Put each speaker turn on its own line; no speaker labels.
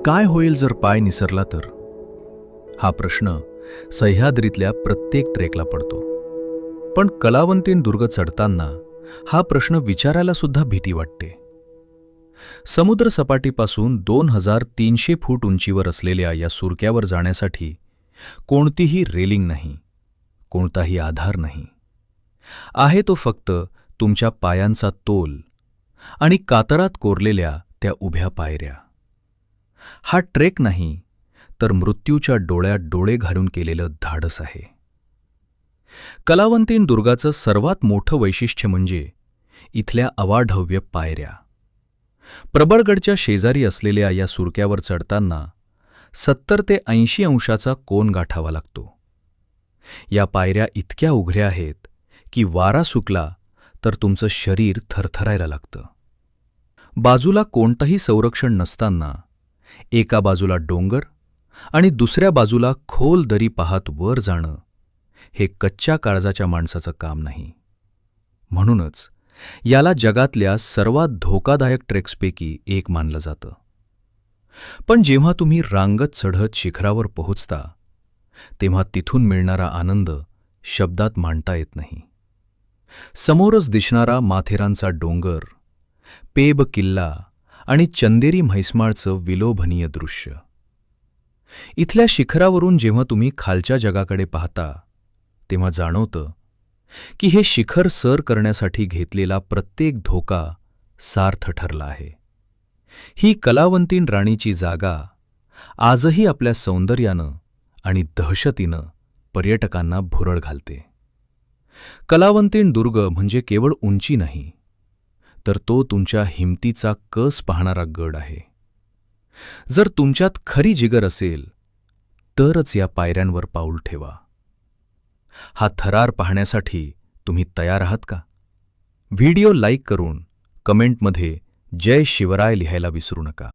काय होईल जर पाय निसरला तर? हा प्रश्न सह्याद्रीतल्या प्रत्येक ट्रेकला पडतो. पण कलावंतीण दुर्ग चढताना हा प्रश्न विचारायला सुद्धा भीती वाटते. समुद्र सपाटीपासून 2300 फूट उंचीवर असलेल्या या सुरक्यावर जाण्यासाठी कोणतीही रेलिंग नाही, कोणताही आधार नाही. आहे तो फक्त तुमच्या पायांचा तोल आणि कातरात कोरलेल्या त्या उभ्या पायऱ्या. हा ट्रेक नाही, तर मृत्यूच्या डोळ्यात डोळे घालून केलेलं धाडस आहे. कलावंतीण दुर्गाचं सर्वात मोठं वैशिष्ट्य म्हणजे इथल्या अवाढव्य पायऱ्या. प्रबळगडच्या शेजारी असलेल्या या सुरक्यावर चढताना 70 ते 80 अंशाचा कोन गाठावा लागतो. या पायऱ्या इतक्या उघड्या आहेत की वारा सुटला तर तुमचं शरीर थरथरायला लागतं. बाजूला कोणतंही संरक्षण नसताना एका बाजूला डोंगर आणि दुसऱ्या बाजूला खोल दरी पाहत वर जाणं हे कच्च्या काळजाच्या माणसाचं काम नाही. म्हणूनच याला जगातल्या सर्वात धोकादायक ट्रेक्सपैकी एक मानलं जातं. पण जेव्हा तुम्ही रांगत चढत शिखरावर पोहोचता तेव्हा तिथून मिळणारा आनंद शब्दात मांडता येत नाही. समोरच दिसणारा माथेरानचा डोंगर, पेब किल्ला आणि चंदेरी म्हैसमाळचं विलोभनीय दृश्य. इथल्या शिखरावरून जेव्हा तुम्ही खालच्या जगाकडे पाहता तेव्हा जाणवतं की हे शिखर सर करण्यासाठी घेतलेला प्रत्येक धोका सार्थ ठरला आहे. ही कलावंतीण राणीची जागा आजही आपल्या सौंदर्यानं आणि दहशतीनं पर्यटकांना भुरळ घालते. कलावंतीण दुर्ग म्हणजे केवळ उंची नाही, तर तो तुमच्या हिमतीचा कस पाहणारा गड आहे. जर तुमच्यात खरी जिगर असेल तरच या पायऱ्यांवर पाऊल ठेवा. हा थरार पाहण्यासाठी तुम्ही तयार आहात का? व्हिडिओ लाईक करून कमेंटमध्ये जय शिवराय लिहायला विसरू नका.